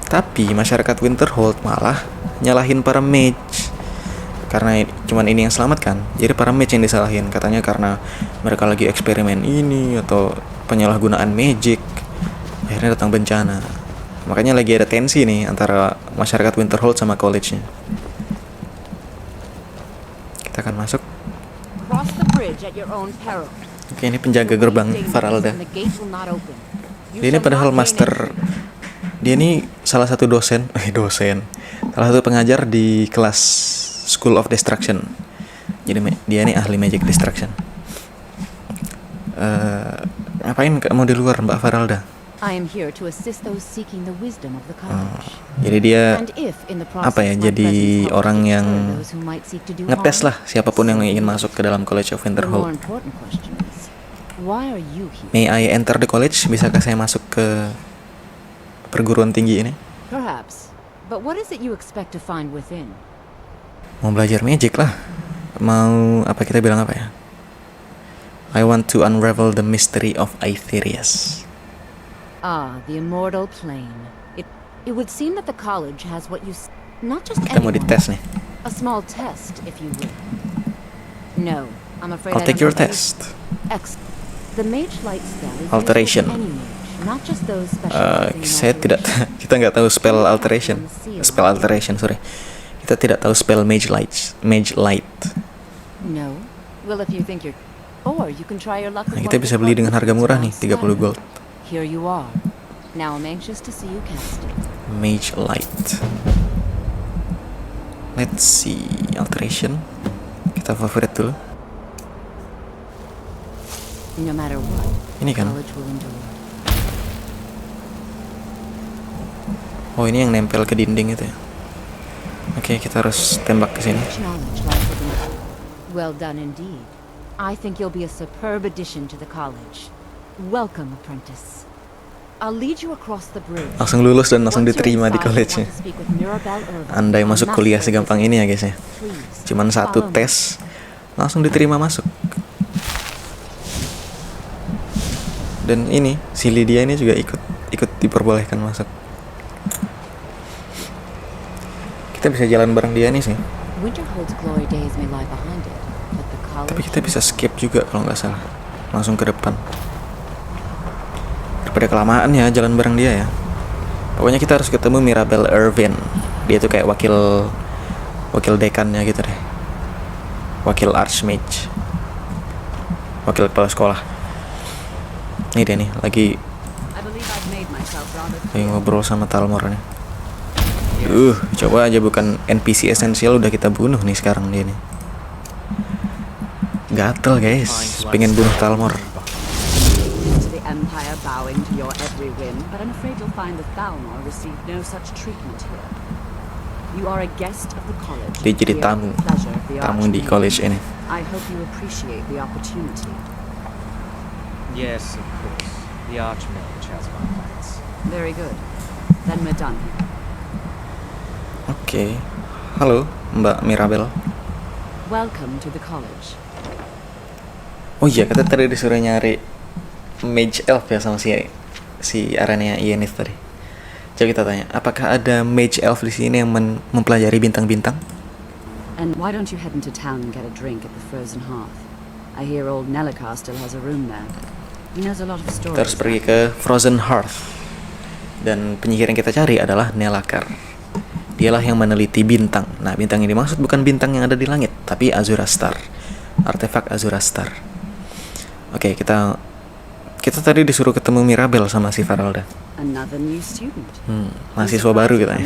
Tapi masyarakat Winterhold malah nyalahin para mage. Karena cuman ini yang selamat kan, jadi para mage yang disalahin. Katanya karena mereka lagi eksperimen ini atau penyalahgunaan magic, akhirnya datang bencana. Makanya lagi ada tensi nih antara masyarakat Winterhold sama college-nya. Kita akan masuk. Oke, ini penjaga gerbang Faralda. Dia ini padahal master. Dia ini salah satu dosen. Salah satu pengajar di kelas School of Destruction. Jadi dia ini ahli magic destruction. Ngapain kamu di luar, Mbak Faralda? Jadi dia jadi orang yang ngetes lah siapapun yang ingin masuk ke dalam College of Winterhold. May I enter the college? Bisakah saya masuk ke perguruan tinggi ini? Mau belajar magic lah. Mau apa, kita bilang apa ya? I want to unravel the mystery of Aetherius. The immortal plane. It would seem that the college has what you not just kita mau dites nih. A small test, if you will. No, I'm afraid I'll take your test. The mage light spell is Alteration. not just those Kita nggak tahu spell alteration. Sorry. Kita tidak tahu spell mage light. No. Well, if you think you're, or you can try your luck. Nah, kita bisa beli dengan harga murah nih, 30 gold. Here you are. Now I'm anxious to see you cast it. Mage light. Let's see, alteration. Kita favorit dulu. No matter what. Ini kan. College will endure. Oh, ini yang nempel ke dinding itu ya. Oke, kita harus tembak ke sini. Well done indeed. I think you'll be a superb addition to the college. Welcome, apprentice. I'll lead you across the bridge. Langsung lulus dan langsung diterima di college-nya. Andai masuk kuliah segampang ini ya guys ya. Cuman satu tes, langsung diterima masuk. Dan ini, si Lydia ini juga ikut diperbolehkan masuk. Kita bisa jalan bareng dia nih sih. Winterhold's glory days may lie behind it, but the Tapi kita bisa skip juga kalau nggak salah. Langsung ke depan. Daripada kelamaan ya jalan bareng dia ya. Pokoknya kita harus ketemu Mirabelle Irvin. Dia tuh kayak wakil dekannya gitu deh. Wakil Archmage. Wakil kepala sekolah. Ini dia nih, lagi ngobrol sama Talmor nih. Coba aja bukan NPC esensial udah kita bunuh nih sekarang dia nih. Gatel guys, pengen bunuh Talmor. The Empire bowing to your every whim, but I'm afraid you'll find that Thalmor received no such treatment here. You are a guest of the college. Dia jadi tamu di college ini. I hope you appreciate the opportunity. Yes, of course. The Archmage has my thanks. Very good. Then we're done here. Oke. Halo, Mbak Mirabelle. Welcome to the college. Oh iya, kita tadi disuruh nyari Mage Elf ya sama si Arania Yenith tadi. Coba kita tanya, apakah ada Mage Elf di sini yang mempelajari bintang-bintang? And why don't you head into town and get a drink at the Frozen Hearth? I hear old Nellikar still has a room there. He knows a lot of stories. Kita harus pergi ke Frozen Hearth. Dan penyihir yang kita cari adalah Nellikar. Dialah yang meneliti bintang. Nah, bintang yang dimaksud bukan bintang yang ada di langit, tapi Azura Star. Artefak Azura Star. Oke, kita tadi disuruh ketemu Mirabelle sama si Faralda. Another new student. Mahasiswa baru kita ya.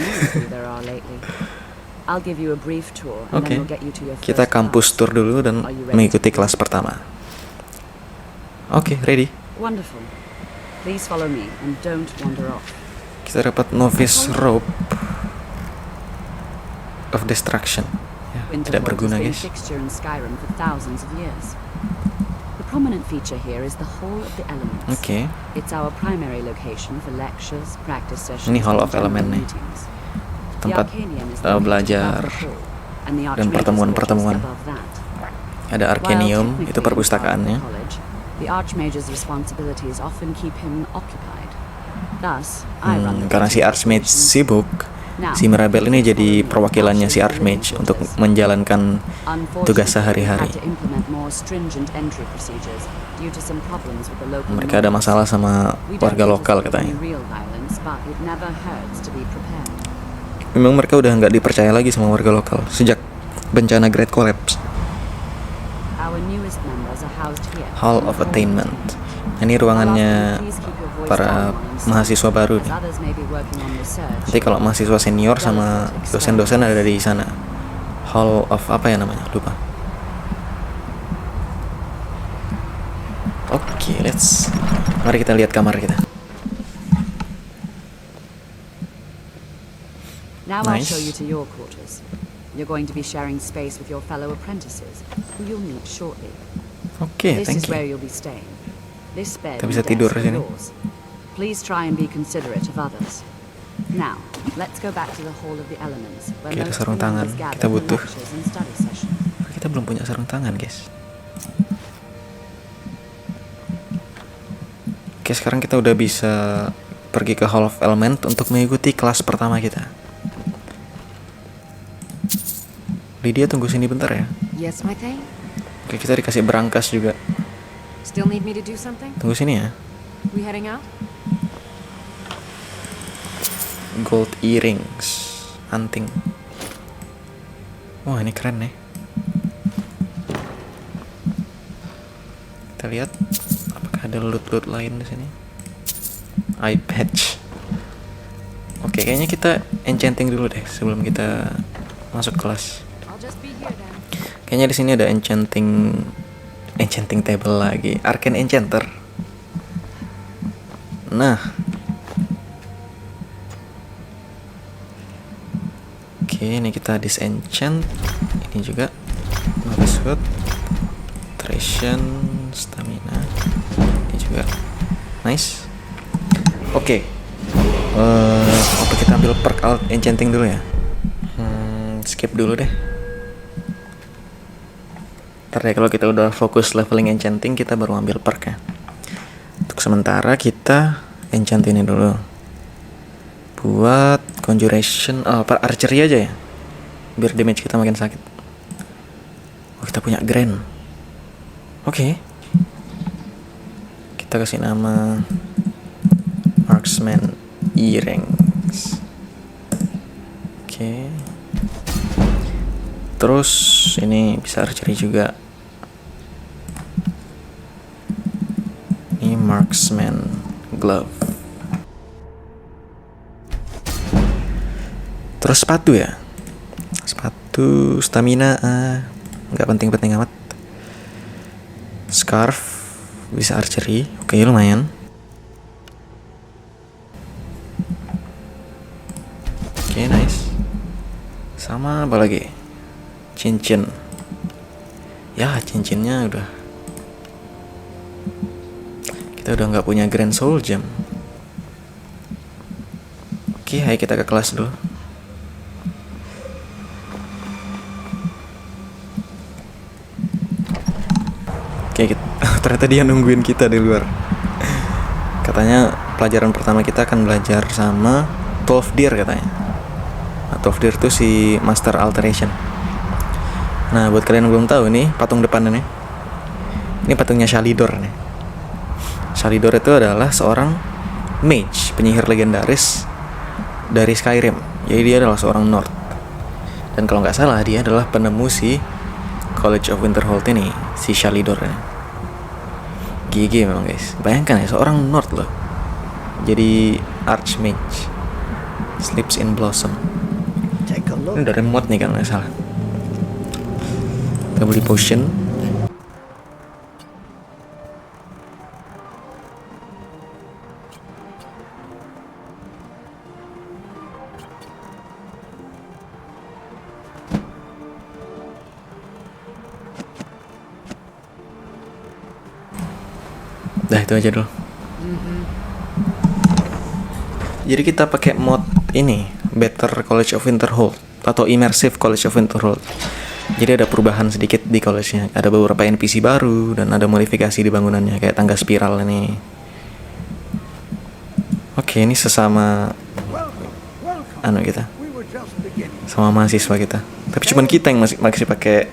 I'll give you a brief tour and then we'll get you to your Kita first kampus class. tour dulu dan mengikuti kelas pertama. Oke, ready. Wonderful. Please follow me and don't wander off. Kita dapat Novice Robe of Destruction. Ya, tidak berguna, Winterhold has been guys. a fixture in Skyrim for thousands of years. The prominent feature here is the Hall of the Elements. Oke. It's our primary location for lectures, practice sessions, Ini Hall and of general Element nih. meetings. The Tempat Arcanium is located belajar above the hall, and the dan Archmage's pertemuan-pertemuan. quarters above that. Ada While Arcanium, technically itu in perpustakaannya. charge of the college, the Archmage's responsibilities often keep him occupied. Thus, I run the Karena si teaching Archmage operations. sibuk, Now, si Mirabelle ini jadi following perwakilannya si Archmage's Archmage quarters. untuk menjalankan tugas Unfortunately, we sehari-hari. had to implement more stringent entry procedures due to some problems with the local Mereka ada mob. masalah sama We don't warga lokal anticipate katanya. any real violence, but it never hurts to be prepared. Memang mereka udah nggak dipercaya lagi sama warga lokal sejak bencana Great Collapse. Our newest members are housed here. Hall of Attainment. Ini ruangannya para mahasiswa baru nih. Nanti kalau mahasiswa senior sama dosen-dosen ada di sana. Hall of apa ya namanya? Lupa. Oke, mari kita lihat kamar kita. Now I'll Nice. show you to your quarters. You're going to be sharing space with your fellow apprentices, who you'll meet shortly. Oke, This thank is where you. you'll be staying. This bed Kita and bisa desk tidur are di sini. yours. Please try and be considerate of others. Now, let's go back to the Hall of the Elements, where Oke, ada most sarung members tangan. gather Kita for butuh. lectures and study sessions. Kita belum punya sarung tangan, guys. Oke, sekarang kita udah bisa pergi ke Hall of Element untuk mengikuti kelas pertama kita. Lydia tunggu sini bentar ya. Yes, my thing? Oke, kita dikasih berangkas juga. Still need me to do something? Tunggu sini ya. We heading out? Gold earrings, anting. Wah, ini keren nih. Kita lihat apakah ada loot-loot lain di sini. Eye patch. Oke, kayaknya kita enchanting dulu deh sebelum kita masuk kelas. I'll just be here then. Kayaknya di sini ada enchanting table lagi, Arcane Enchanter. Nah, oke, ini kita disenchant. Ini juga Novice Hood, Tration, Stamina. Ini juga nice. Oke, apa kita ambil perk alt enchanting dulu ya? Skip dulu deh. Ntar deh kalau kita udah fokus leveling enchanting, kita baru ambil perk ya. Untuk sementara kita enchant ini dulu. Buat conjuration, archery aja ya. Biar damage kita makin sakit. Oh, kita punya grand. Oke. Kita kasih nama Marksman E-Ranks. Oke. Terus ini bisa archery juga. Ini Marksman Glove. Terus sepatu ya. Sepatu stamina nggak penting-penting amat. Scarf bisa archery. Oke, lumayan. Oke, nice. Sama apa lagi? Cincin. Ya, cincinnya udah. Kita udah nggak punya Grand Soul Gem. Oke, ayo kita ke kelas dulu. Oke, ternyata dia nungguin kita di luar. Katanya pelajaran pertama kita akan belajar sama Tolfdir katanya. Nah, Tolfdir itu si Master Alteration. Nah, buat kalian yang belum tahu nih, patung depan ini. Ini patungnya Shalidor nih. Shalidor itu adalah seorang mage, penyihir legendaris dari Skyrim. Jadi dia adalah seorang Nord. Dan kalau nggak salah dia adalah penemu si College of Winterhold ini, si Shalidor ini. GG memang guys. Bayangkan ya, seorang Nord loh jadi Archmage. Sleeps in Blossom. Ini dari mod nih kan nggak salah. Kita beli potion. Dah itu aja dulu. Jadi kita pakai mod ini, Better College of Winterhold atau Immersive College of Winterhold. Jadi ada perubahan sedikit di college-nya. Ada beberapa NPC baru dan ada modifikasi di bangunannya kayak tangga spiral ini. Oke, ini sesama kita. Sama mahasiswa kita. Tapi cuman kita yang masih pakai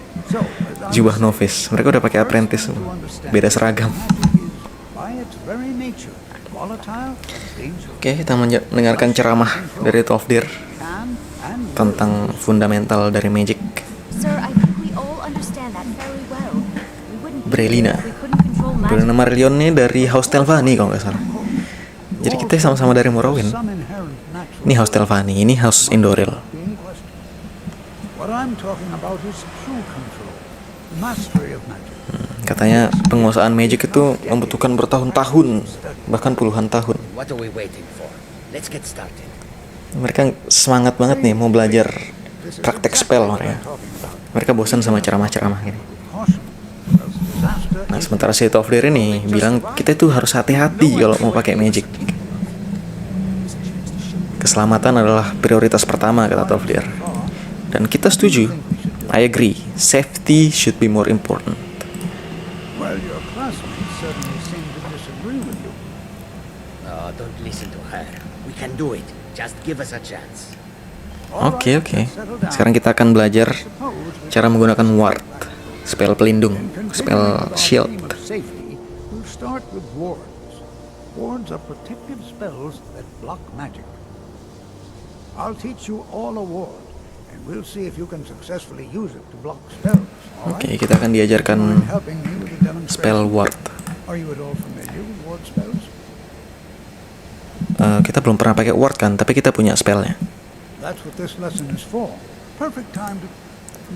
jubah novice. Mereka udah pakai apprentice. Beda seragam. Oke, kita mendengarkan ceramah dari Tolfdir tentang fundamental dari magic. Brelina Marillion nih dari House Telvanni kalau nggak salah. Jadi kita sama-sama dari Morrowind. Ini House Telvanni, ini House Indoril. Katanya penguasaan magic itu membutuhkan bertahun-tahun, bahkan puluhan tahun. Mereka semangat banget nih mau belajar praktek spell mereka. Mereka bosan sama ceramah-ceramah gini. Nah, sementara si Tolfdir ini bilang kita tuh harus hati-hati kalau mau pakai magic. Keselamatan adalah prioritas pertama, kata Tolfdir. Dan kita setuju. I agree. Safety should be more important. Well, your classmates certainly seem to disagree with you. Oh, don't listen to her. We can do it. Just give us a chance. Oke. Sekarang kita akan belajar cara menggunakan ward, spell pelindung, spell shield. We'll start with wards. Wards are protective spells that block magic. I'll teach you all a ward, and we'll see if you can successfully use it to block spells. Oke, kita akan diajarkan spell ward. Are you at all familiar with ward spells? Kita belum pernah pakai ward kan, tapi kita punya spellnya. That's what this lesson is for. Perfect time to.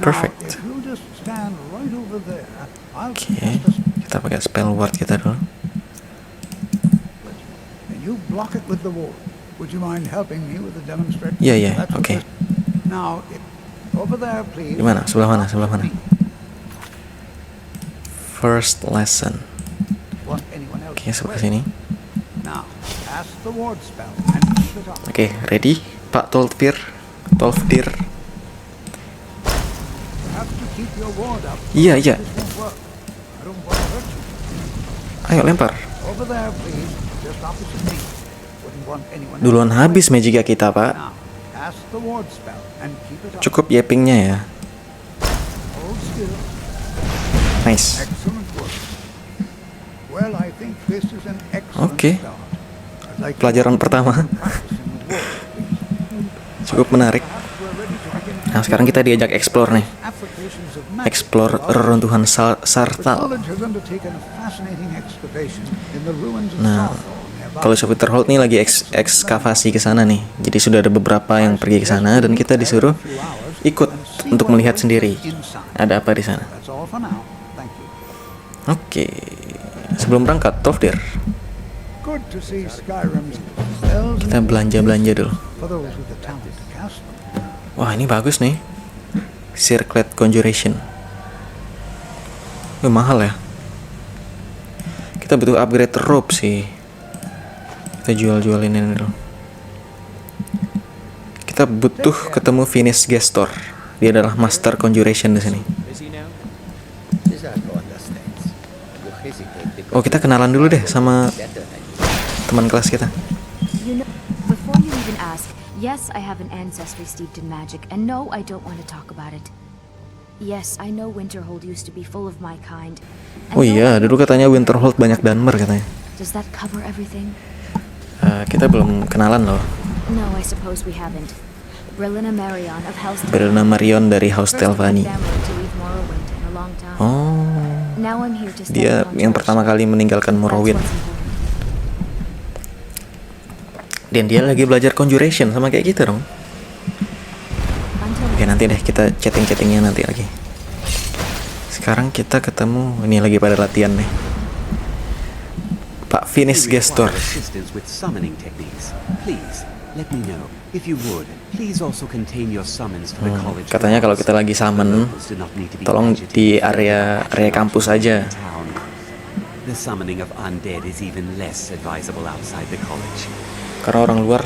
Perfect. Now, if you just stand right over there, I'll Oke, cast a spell. kita pakai spell ward kita dulu. And you block it with the ward. Would you mind helping me with the demonstration? Iya, That's what oke. this- Now, over there, please. Di mana? Sebelah mana? First lesson. Want anyone else Oke, to sebelah play? sini. Now, cast the ward spell and keep it up. Oke, ready? Pak Tolfdir. You have to keep your ward up. Iya. This won't work. I don't want to hurt you. Ayo lempar. Over there, please. Just opposite me. Wouldn't want anyone else Duluan to habis play. magic kita, Pak. Now, cast the ward spell and keep it up. Cukup yappingnya ya. Hold still. Nice. Excellent work. This is an excellent Oke. start. I'd like you Pelajaran to pertama. practicing with words. Cukup menarik. We're ready to begin Nah, sekarang kita diajak explore nih. applications of magic. Explore reruntuhan The Sarthal. college has undertaken a fascinating excavation in the ruins of Nah, Sarthal nearby. kalau Winterhold nih lagi ekskavasi ke sana nih. Jadi sudah ada beberapa yang pergi ke sana dan kita disuruh ikut untuk melihat sendiri ada apa di sana. That's all for now. Thank you. Oke. Sebelum berangkat, Tofdir, Good to see Skyrim's spells kita belanja-belanja dulu. for those with the talent to cast them. Wah, ini bagus nih. Circlet Conjuration. Mahal ya. Kita butuh upgrade rope sih. Kita jual-jualin ini dulu. Kita butuh ketemu Finis Gestor. Dia adalah master conjuration di sini. Oh, kita kenalan dulu deh sama teman kelas kita. You know, before you even ask, yes, I have an ancestry steeped in magic, and no, I don't want to talk about it. Yes, I know Winterhold used to be full of my kind. Oh iya, dulu katanya Winterhold banyak Dunmer katanya. Does that cover everything? Kita belum kenalan loh. No, I suppose we haven't. Brillina Marion of House Brillina Marion dari House Telvanni. Oh, Now I'm here to dia yang pertama kali meninggalkan Morrowind. Dan dia lagi belajar conjuration sama kayak gitu dong. Oke, nanti deh kita chatting-chattingnya nanti lagi. Sekarang kita ketemu, ini lagi pada latihan nih. Pak Finis Gestor. Katanya kalau kita lagi summon, tolong di area kampus aja. Karena orang luar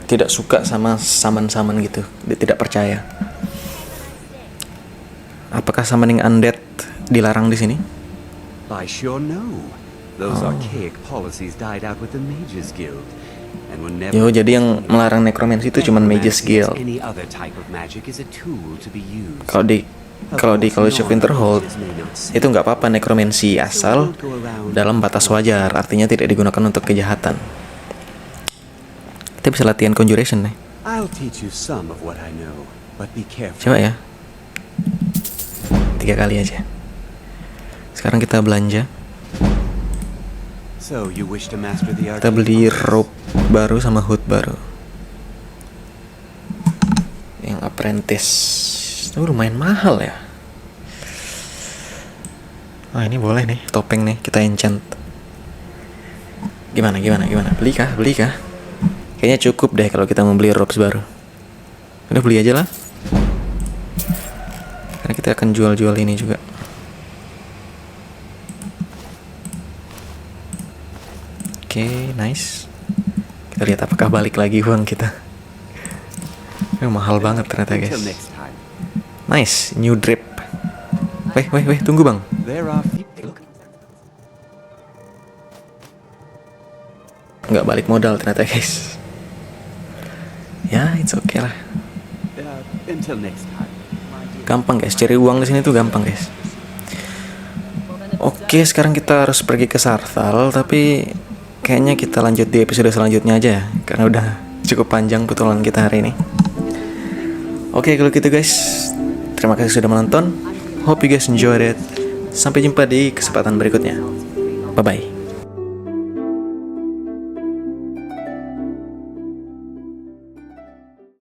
tidak suka sama summon gitu, dia tidak percaya. Apakah summoning undead dilarang di sini? Yo, jadi yang melarang necromancy itu cuma Mages Guild. Kalau di College of Winterhold itu nggak apa-apa necromancy asal dalam batas wajar, artinya tidak digunakan untuk kejahatan. Kita bisa latihan conjuration nih. Coba ya. 3 kali aja. Sekarang kita belanja. Kita beli rope baru sama hood baru. Yang apprentice itu lumayan mahal ya. Oh, ini boleh nih, topeng nih, kita enchant. Gimana? Beli kah? Kayaknya cukup deh kalau kita mau beli ropes baru. Udah beli aja lah. Karena kita akan jual-jual ini juga. Oke, nice. Kita lihat apakah balik lagi uang kita. Mahal banget ternyata guys. Nice, new drip. Weh, tunggu bang. Nggak balik modal ternyata guys. Ya, it's okay lah. Gampang guys, cari uang di sini tuh gampang guys. Oke, sekarang kita harus pergi ke Sarthal, tapi kayaknya kita lanjut di episode selanjutnya aja ya, karena udah cukup panjang petualangan kita hari ini. Oke, kalau gitu guys, terima kasih sudah menonton. Hope you guys enjoyed it. Sampai jumpa di kesempatan berikutnya. Bye bye.